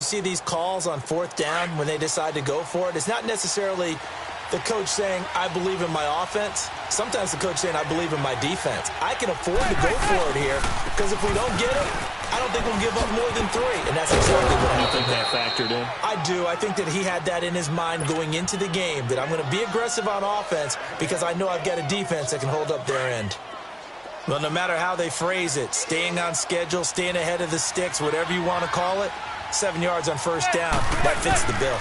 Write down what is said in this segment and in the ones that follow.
see these calls on fourth down when they decide to go for it, it's not necessarily the coach saying, I believe in my offense. Sometimes the coach saying, I believe in my defense. I can afford to go for it here because if we don't get it, I don't think we'll give up more than 3. And that's exactly what I think that factored in. I do. I think that he had that in his mind going into the game, that I'm going to be aggressive on offense because I know I've got a defense that can hold up their end. Well, no matter how they phrase it, staying on schedule, staying ahead of the sticks, whatever you want to call it, 7 yards on first down, that fits the bill.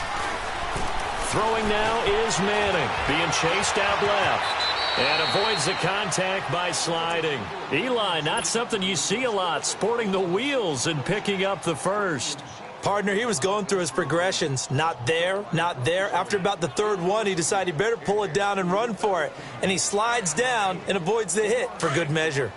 Throwing now is Manning, being chased out left, and avoids the contact by sliding. Eli, not something you see a lot, sporting the wheels and picking up the first. Partner, he was going through his progressions. Not there, not there. After about the third one, he decided he better pull it down and run for it. And he slides down and avoids the hit for good measure.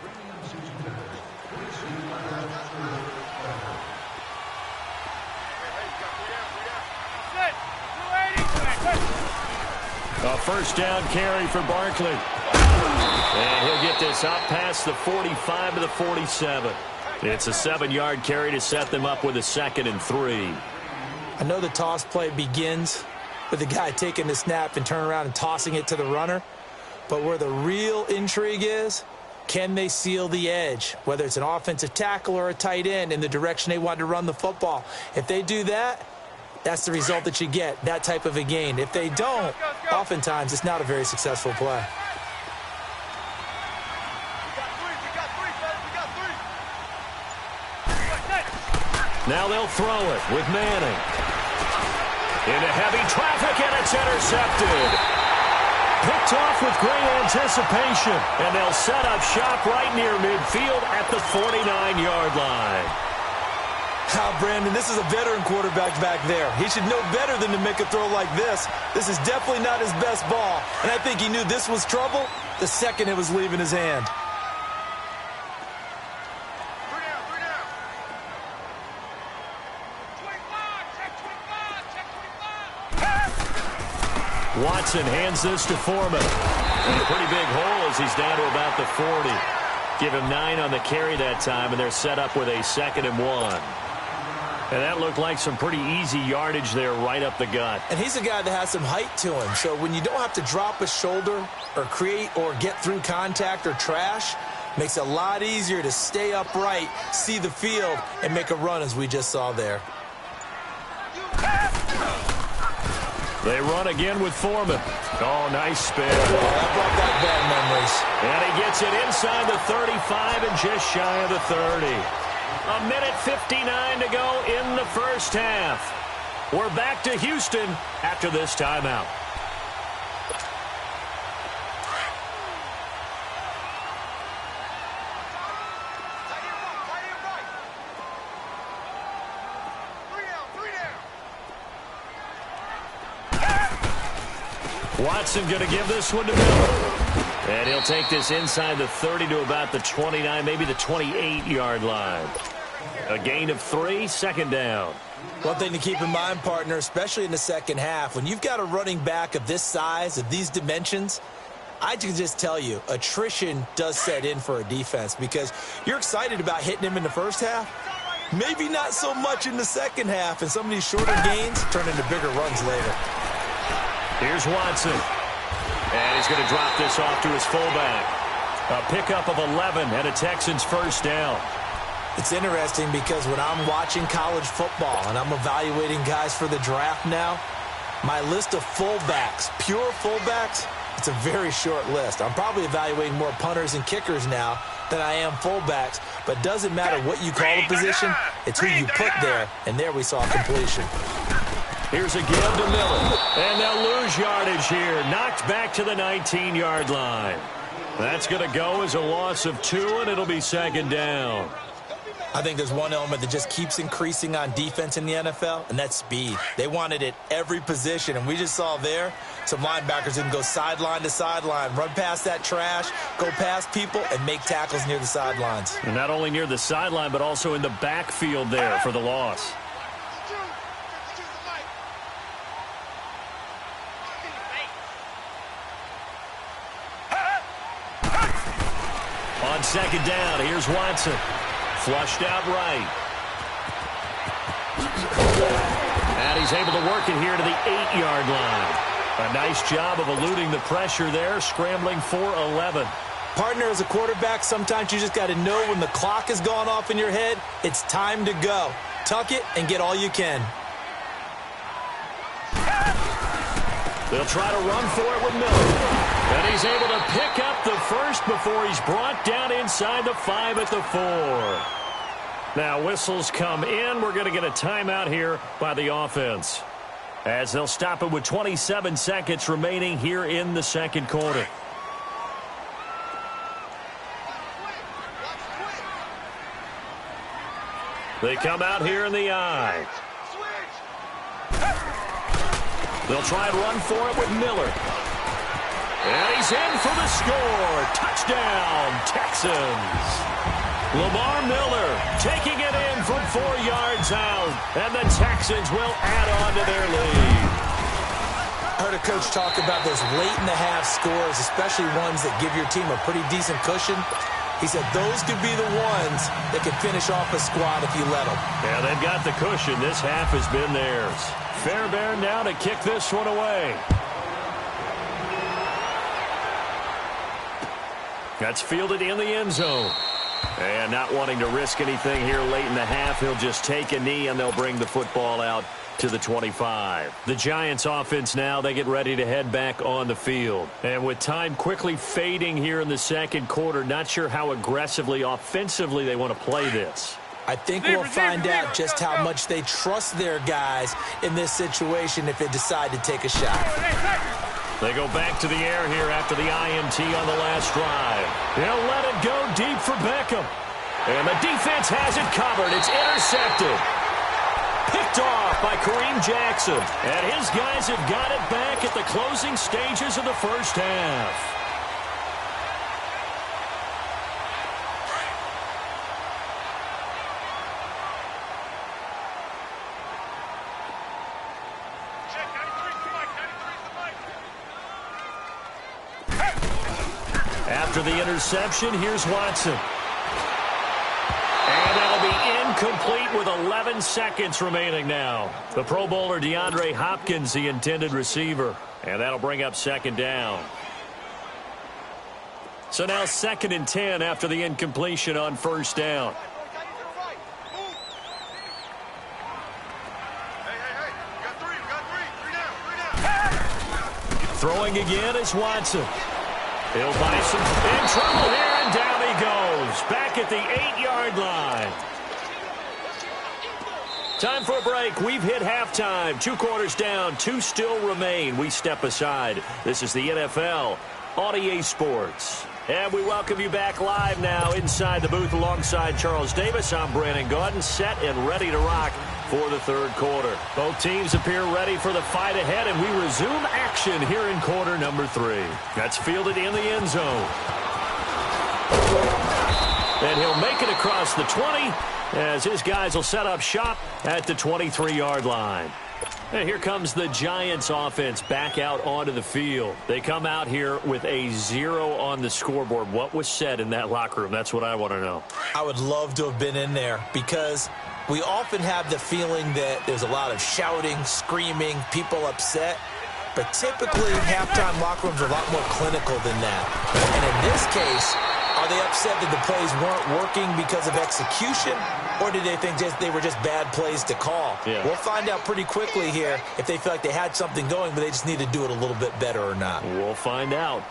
A first down carry for Barkley. And he'll get this out past the 45 to the 47. It's a 7-yard carry to set them up with a 2nd and 3. I know the toss play begins with the guy taking the snap and turning around and tossing it to the runner. But where the real intrigue is, can they seal the edge? Whether it's an offensive tackle or a tight end in the direction they want to run the football. If they do that, that's the result that you get, that type of a gain. If they don't, oftentimes it's not a very successful play. Now they'll throw it with Manning. Into heavy traffic, and it's intercepted. Picked off with great anticipation, and they'll set up shop right near midfield at the 49-yard line. Brandon, this is a veteran quarterback back there. He should know better than to make a throw like this. This is definitely not his best ball, and I think he knew this was trouble the second it was leaving his hand. Watson hands this to Foreman. And a pretty big hole as he's down to about the 40. Give him 9 on the carry that time, and they're set up with a 2nd and 1. And that looked like some pretty easy yardage there right up the gut. And he's a guy that has some height to him. So when you don't have to drop a shoulder or create or get through contact or trash, makes it a lot easier to stay upright, see the field, and make a run as we just saw there. They run again with Foreman. Oh, nice spin. That brought back bad memories. And he gets it inside the 35 and just shy of the 30. A minute 59 to go in the first half. We're back to Houston after this timeout. Watson going to give this one to Miller. And he'll take this inside the 30 to about the 29, maybe the 28-yard line. A gain of 3, 2nd down. One thing to keep in mind, partner, especially in the second half, when you've got a running back of this size, of these dimensions, I can just tell you, attrition does set in for a defense because you're excited about hitting him in the first half. Maybe not so much in the second half, and some of these shorter gains turn into bigger runs later. Here's Watson. And he's going to drop this off to his fullback. A pickup of 11 and a Texans first down. It's interesting because when I'm watching college football and I'm evaluating guys for the draft now, my list of fullbacks, pure fullbacks, it's a very short list. I'm probably evaluating more punters and kickers now than I am fullbacks, but it doesn't matter what you call a position, it's who you put there, and there we saw completion. Here's a give to Miller. And they'll lose yardage here. Knocked back to the 19-yard line. That's going to go as a loss of 2, and it'll be 2nd down. I think there's one element that just keeps increasing on defense in the NFL, and that's speed. They want it at every position, and we just saw there some linebackers that can go sideline to sideline, run past that trash, go past people, and make tackles near the sidelines. And not only near the sideline, but also in the backfield there for the loss. On 2nd down, here's Watson. Flushed out right. he's able to work it here to the 8-yard line. A nice job of eluding the pressure there, scrambling for 11. Partner, as a quarterback, sometimes you just got to know when the clock has gone off in your head, it's time to go. Tuck it and get all you can. They'll try to run for it with Miller. And he's able to pick up the first before he's brought down inside the 5 at the 4. Now whistles come in. We're going to get a timeout here by the offense, as they'll stop it with 27 seconds remaining here in the second quarter. They come out here in the I. They'll try and run for it with Miller. And he's in for the score. Touchdown, Texans. Lamar Miller taking it in from 4 yards out. And the Texans will add on to their lead. I heard a coach talk about those late-in-the-half scores, especially ones that give your team a pretty decent cushion. He said those could be the ones that could finish off a squad if you let them. Yeah, they've got the cushion. This half has been theirs. Fairbairn now to kick this one away. That's fielded in the end zone. And not wanting to risk anything here late in the half, he'll just take a knee and they'll bring the football out to the 25. The Giants offense now, they get ready to head back on the field. And with time quickly fading here in the second quarter, not sure how aggressively, offensively they want to play this. I think we'll find out just how much they trust their guys in this situation if they decide to take a shot. They go back to the air here after the INT on the last drive. They'll let it go deep for Beckham. And the defense has it covered. It's intercepted. Picked off by Kareem Jackson. And his guys have got it back at the closing stages of the first half. After the interception, here's Watson. And that'll be incomplete with 11 seconds remaining now. The Pro Bowler DeAndre Hopkins, the intended receiver. And that'll bring up second down. So now 2nd and 10 after the incompletion on first down. Throwing again is Watson. He'll find some in trouble here, and down he goes. Back at the 8-yard line. Time for a break. We've hit halftime. 2 quarters down. 2 still remain. We step aside. This is the NFL on EA Sports. And we welcome you back live now inside the booth alongside Charles Davis. I'm Brandon Gaudin, set and ready to rock for the third quarter. Both teams appear ready for the fight ahead, and we resume action here in quarter number 3. That's fielded in the end zone. And he'll make it across the 20 as his guys will set up shop at the 23-yard line. And here comes the Giants offense back out onto the field. They come out here with a 0 on the scoreboard. What was said in that locker room? That's what I want to know. I would love to have been in there because we often have the feeling that there's a lot of shouting, screaming, people upset. But typically, halftime locker rooms are a lot more clinical than that. And in this case, are they upset that the plays weren't working because of execution, or did they think they were just bad plays to call? Yeah. We'll find out pretty quickly here if they feel like they had something going, but they just need to do it a little bit better or not. We'll find out.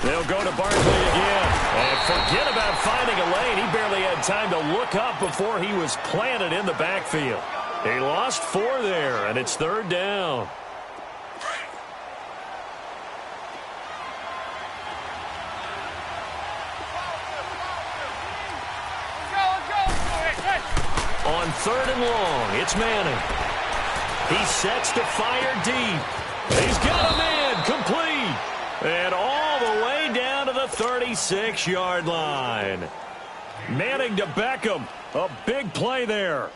They'll go to Barkley again. And forget about finding a lane. He barely had time to look up before he was planted in the backfield. He lost 4 there, and it's 3rd down. On 3rd and long, it's Manning. He sets to fire deep. He's got a man complete. And all the way down to the 36-yard line. Manning to Beckham. A big play there.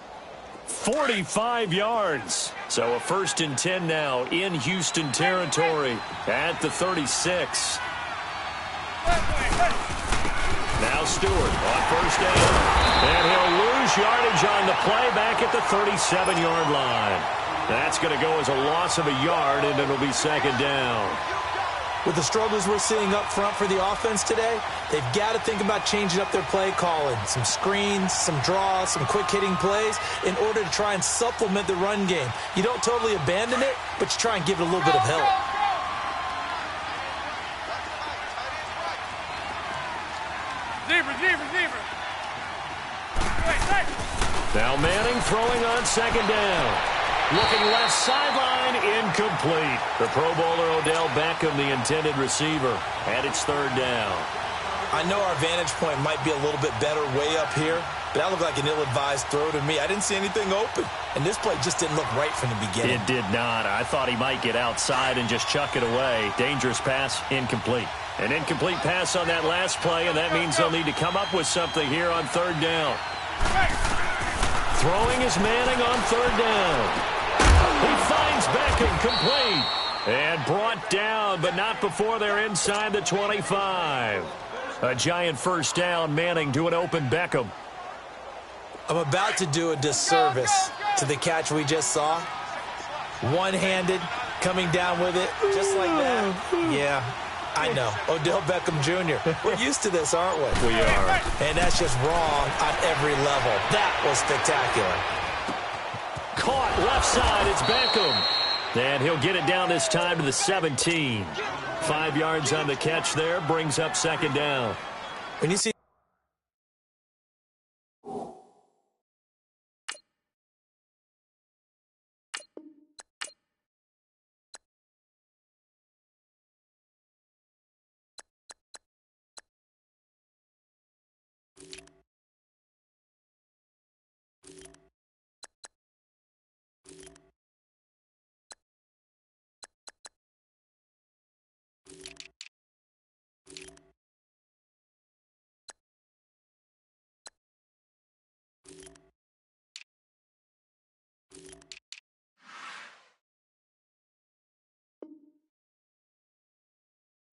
45 yards. So a 1st and 10 now in Houston territory at the 36. Now Stewart on 1st down. And he'll lose yardage on the play back at the 37-yard line. That's going to go as a loss of a yard, and it'll be 2nd down. With the struggles we're seeing up front for the offense today, they've got to think about changing up their play calling. Some screens, some draws, some quick-hitting plays in order to try and supplement the run game. You don't totally abandon it, but you try and give it a little bit of help. Receiver. Now Manning throwing on 2nd down. Looking left sideline, incomplete. The Pro Bowler Odell Beckham, the intended receiver, and it's 3rd down. I know our vantage point might be a little bit better way up here, but that looked like an ill-advised throw to me. I didn't see anything open, and this play just didn't look right from the beginning. It did not. I thought he might get outside and just chuck it away. Dangerous pass, incomplete. An incomplete pass on that last play, and that means they'll need to come up with something here on 3rd down. Throwing is Manning on 3rd down. He finds Beckham complete and brought down, but not before they're inside the 25. A giant 1st down, Manning to an open Beckham. I'm about to do a disservice to the catch we just saw. One-handed, coming down with it, just like that. Yeah, I know. Odell Beckham Jr. We're used to this, aren't we? We are. And that's just wrong on every level. That was spectacular. Caught left side, it's Beckham. And he'll get it down this time to the 17. 5 yards on the catch there, brings up 2nd down. When you see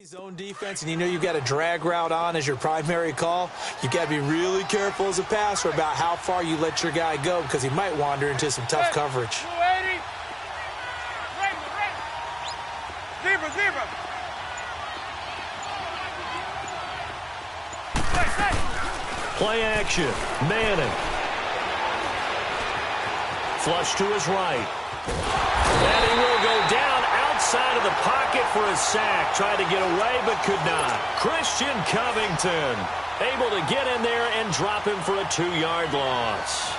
zone defense and you know you've got a drag route on as your primary call, you got to be really careful as a passer about how far you let your guy go because he might wander into some tough coverage. Play action. Manning. Flush to his right. And he will go down outside of the pocket for a sack. Tried to get away but could not. Christian Covington able to get in there and drop him for a 2-yard loss.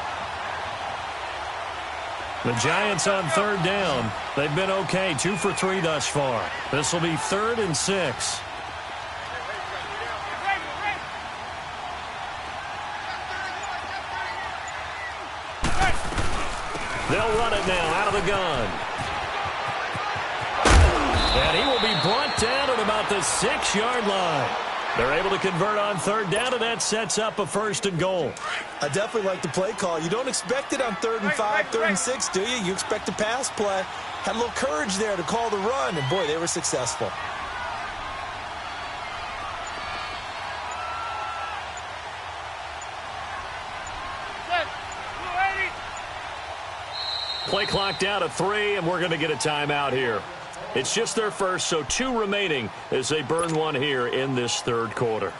The Giants on 3rd down. They've been okay. 2 for 3 thus far. This will be 3rd and 6. They'll run it now out of the gun. And he will be brought down at about the 6-yard line. They're able to convert on 3rd down, and that sets up a 1st and goal. I definitely like the play call. You don't expect it on 3rd and 5, 3rd and 6, do you? You expect a pass play. Had a little courage there to call the run, and boy, they were successful. Play clock down to 3, and we're going to get a timeout here. It's just their first, so 2 remaining as they burn one here in this 3rd quarter.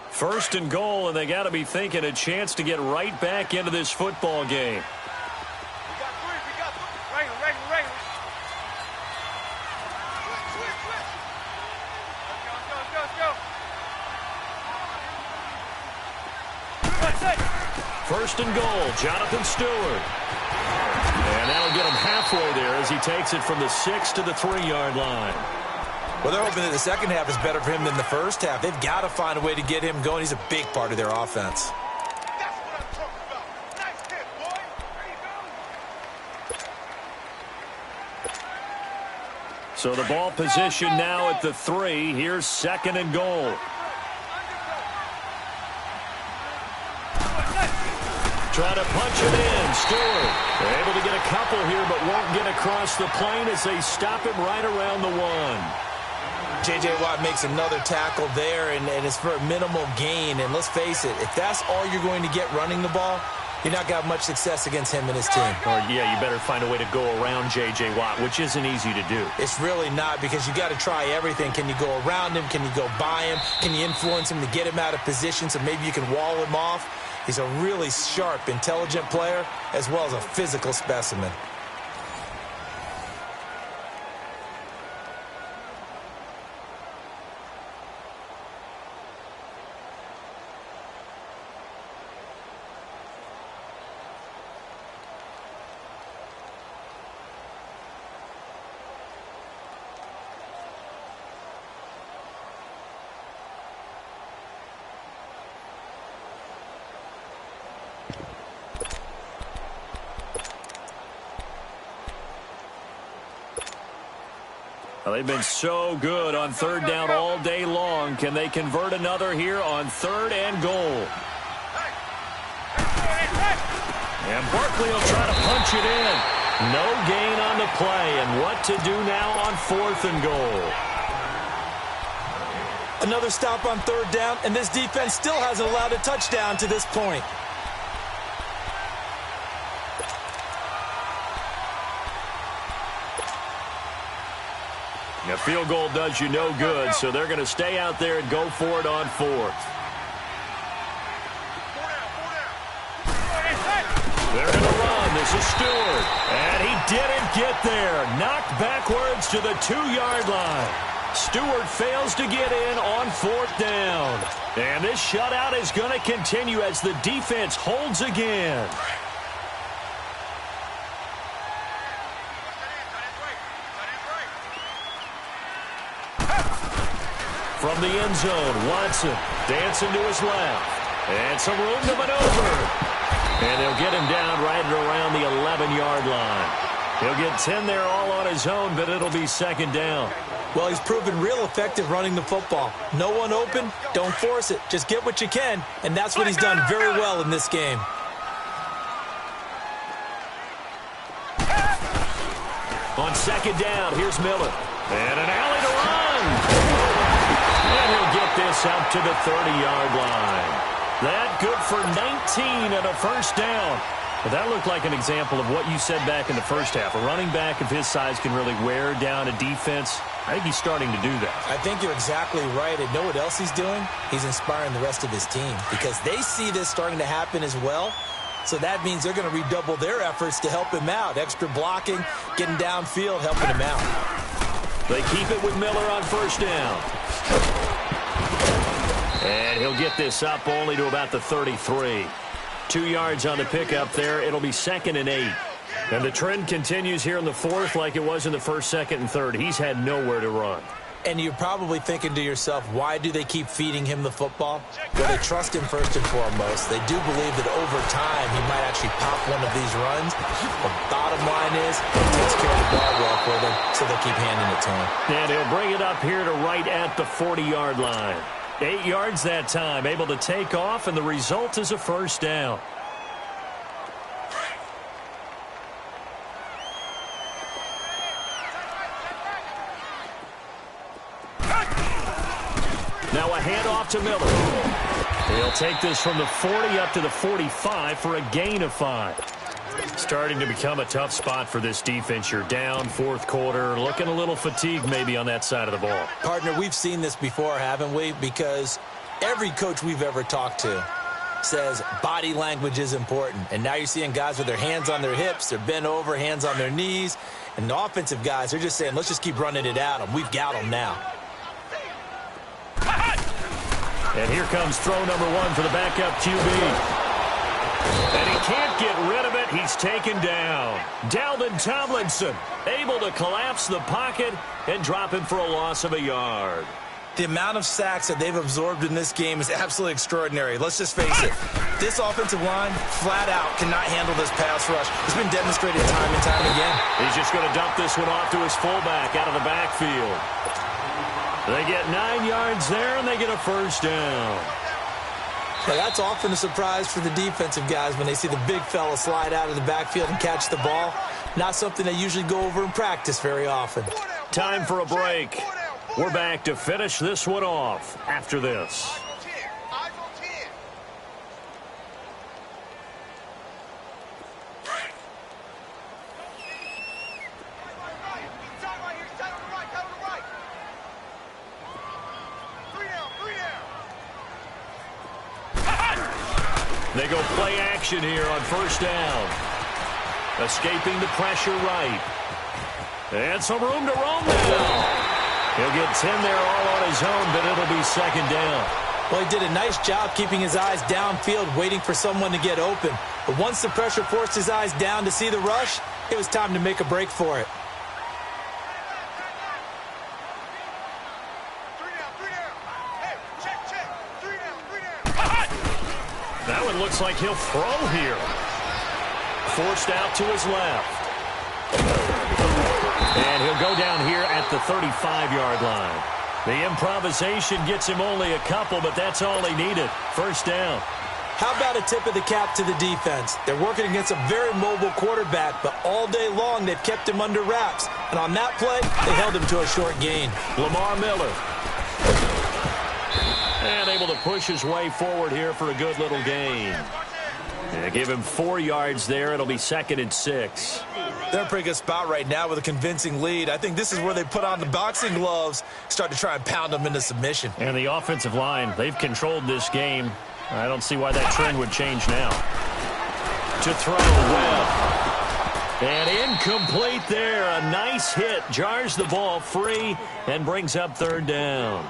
First and goal, and they got to be thinking a chance to get right back into this football game. First and goal, Jonathan Stewart. And that'll get him halfway there as he takes it from the 6 to the 3-yard line. Well, they're hoping that the second half is better for him than the first half. They've got to find a way to get him going. He's a big part of their offense. So the ball position now at the 3. Here's 2nd and goal. Try to punch it in. Stewart. They're able to get a couple here, but won't get across the plane as they stop him right around the 1. J.J. Watt makes another tackle there, and it's for a minimal gain. And let's face it, if that's all you're going to get running the ball, you're not going to have much success against him and his team. Or, yeah, you better find a way to go around J.J. Watt, which isn't easy to do. It's really not, because you got to try everything. Can you go around him? Can you go by him? Can you influence him to get him out of position so maybe you can wall him off? He's a really sharp, intelligent player, as well as a physical specimen. Well, they've been so good on 3rd down all day long. Can they convert another here on 3rd and goal? And Barkley will try to punch it in. No gain on the play. And what to do now on 4th and goal? Another stop on 3rd down, and this defense still hasn't allowed a touchdown to this point. A field goal does you no good, so they're going to stay out there and go for it on 4th. They're going to run. This is Stewart. And he didn't get there. Knocked backwards to the 2-yard line. Stewart fails to get in on 4th down. And this shutout is going to continue as the defense holds again. From the end zone, Watson dancing to his left. And some room to maneuver. And they'll get him down right around the 11-yard line. He'll get 10 there all on his own, but it'll be 2nd down. Well, he's proven real effective running the football. No one open, don't force it. Just get what you can, and that's what he's done very well in this game. On 2nd down, here's Miller. And an alley to run. And he'll get this out to the 30-yard line. That good for 19 and a 1st down. But that looked like an example of what you said back in the first half. A running back of his size can really wear down a defense. I think he's starting to do that. I think you're exactly right. And know what else he's doing? He's inspiring the rest of his team because they see this starting to happen as well. So that means they're going to redouble their efforts to help him out. Extra blocking, getting downfield, helping him out. They keep it with Miller on 1st down. And he'll get this up only to about the 33. 2 yards on the pickup there. It'll be 2nd and 8. And the trend continues here in the 4th like it was in the 1st, 2nd, and 3rd. He's had nowhere to run. And you're probably thinking to yourself, why do they keep feeding him the football? Well, they trust him first and foremost. They do believe that over time he might actually pop one of these runs. The bottom line is he takes care of the ball well for them, so they keep handing it to him. And he'll bring it up here to right at the 40-yard line. 8 yards that time, able to take off, and the result is a 1st down. Now a handoff to Miller. He'll take this from the 40 up to the 45 for a gain of 5. Starting to become a tough spot for this defense. You're down 4th quarter, looking a little fatigued maybe on that side of the ball. Partner, we've seen this before, haven't we? Because every coach we've ever talked to says body language is important. And now you're seeing guys with their hands on their hips, they're bent over, hands on their knees. And the offensive guys, they're just saying, let's just keep running it at them. We've got them now. And here comes throw number 1 for the backup QB. And he can't get rid of it. He's taken down. Dalvin Tomlinson able to collapse the pocket and drop him for a loss of a yard. The amount of sacks that they've absorbed in this game is absolutely extraordinary. Let's just face it. This offensive line, flat out, cannot handle this pass rush. It's been demonstrated time and time again. He's just going to dump this one off to his fullback out of the backfield. They get 9 yards there, and they get a first down. Well, that's often a surprise for the defensive guys when they see the big fella slide out of the backfield and catch the ball. Not something they usually go over in practice very often. Time for a break. We're back to finish this one off after this. They go play action here on first down. Escaping the pressure right. And some room to roam now. He'll get 10 there all on his own, but it'll be second down. Well, he did a nice job keeping his eyes downfield, waiting for someone to get open. But once the pressure forced his eyes down to see the rush, it was time to make a break for it. That one looks like he'll throw here. Forced out to his left. And he'll go down here at the 35-yard line. The improvisation gets him only a couple, but that's all he needed. First down. How about a tip of the cap to the defense? They're working against a very mobile quarterback, but all day long they've kept him under wraps. And on that play, they held him to a short gain. Lamar Miller. And able to push his way forward here for a good little gain. Yeah, give him 4 yards there. It'll be 2nd and 6. They're in a pretty good spot right now with a convincing lead. I think this is where they put on the boxing gloves, start to try and pound them into submission. And the offensive line, they've controlled this game. I don't see why that trend would change now. To throw Webb. And incomplete there. A nice hit. Jars the ball free and brings up third down.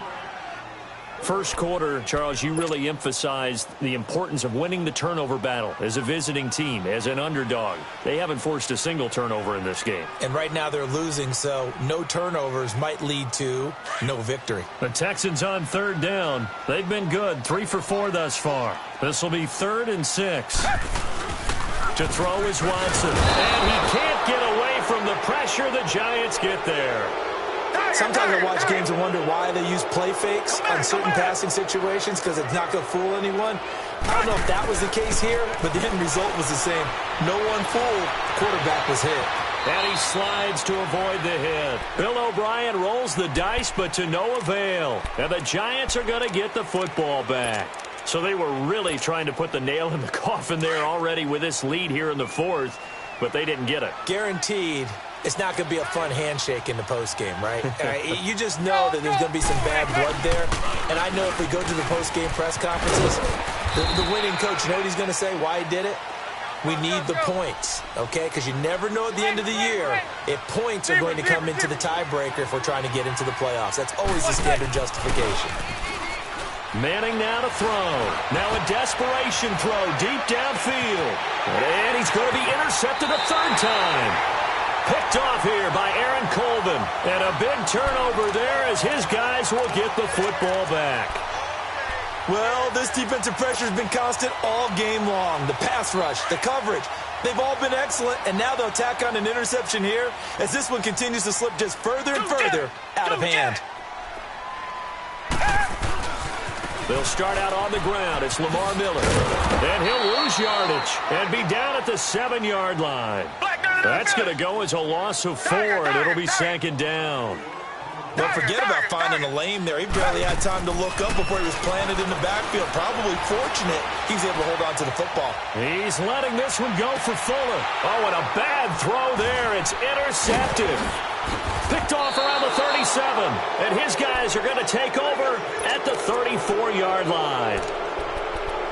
First quarter, Charles, you really emphasized the importance of winning the turnover battle as a visiting team, as an underdog. They haven't forced a single turnover in this game. And right now they're losing, so no turnovers might lead to no victory. The Texans on third down. They've been good, 3 for 4 thus far. This will be 3rd and 6. To throw is Watson. And he can't get away from the pressure. The Giants get there. Sometimes I watch games and wonder why they use play fakes on certain passing situations, because it's not going to fool anyone. I don't know if that was the case here, but the end result was the same. No one fooled. The quarterback was hit. And he slides to avoid the hit. Bill O'Brien rolls the dice, but to no avail. And the Giants are going to get the football back. So they were really trying to put the nail in the coffin there already with this lead here in the 4th, but they didn't get it. Guaranteed. It's not going to be a fun handshake in the postgame, right? You just know that there's going to be some bad blood there. And I know if we go to the postgame press conferences, the winning coach, you know what he's going to say, why he did it? We need the points, okay? Because you never know at the end of the year if points are going to come into the tiebreaker if we're trying to get into the playoffs. That's always the standard justification. Manning now to throw. Now a desperation throw deep downfield. And he's going to be intercepted a 3rd time. Picked off here by Aaron Colvin. And a big turnover there as his guys will get the football back. Well, this defensive pressure has been constant all game long. The pass rush, the coverage, they've all been excellent. And now they'll tack on an interception here as this one continues to slip just further and further out of hand. They'll start out on the ground. It's Lamar Miller. And he'll lose yardage and be down at the 7-yard line. That's going to go as a loss of 4, and it'll be 2nd down. Don't forget about finding a lane there. He barely had time to look up before he was planted in the backfield. Probably fortunate he's able to hold on to the football. He's letting this one go for Fuller. Oh, and a bad throw there. It's intercepted. Picked off around the 37, and his guys are going to take over at the 34-yard line.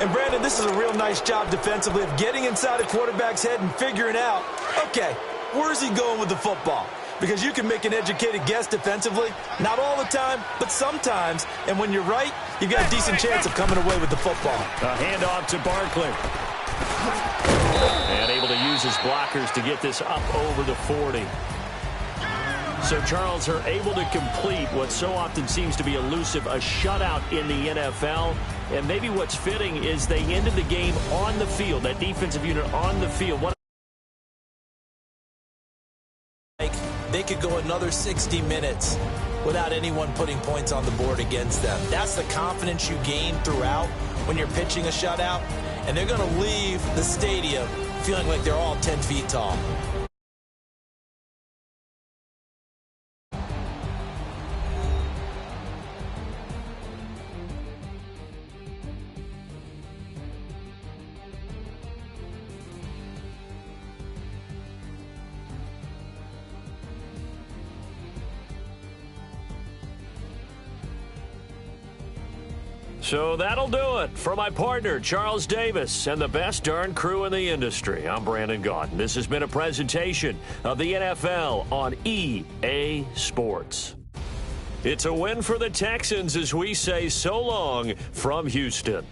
And, Brandon, this is a real nice job defensively of getting inside a quarterback's head and figuring out, okay, where's he going with the football? Because you can make an educated guess defensively. Not all the time, but sometimes. And when you're right, you've got a decent chance of coming away with the football. A handoff to Barkley. And able to use his blockers to get this up over the 40. So, Charles, are able to complete what so often seems to be elusive, a shutout in the NFL. And maybe what's fitting is they ended the game on the field, that defensive unit on the field. They could go another 60 minutes without anyone putting points on the board against them. That's the confidence you gain throughout when you're pitching a shutout. And they're going to leave the stadium feeling like they're all 10 feet tall. So that'll do it for my partner, Charles Davis, and the best darn crew in the industry. I'm Brandon Gaudin. This has been a presentation of the NFL on EA Sports. It's a win for the Texans as we say so long from Houston.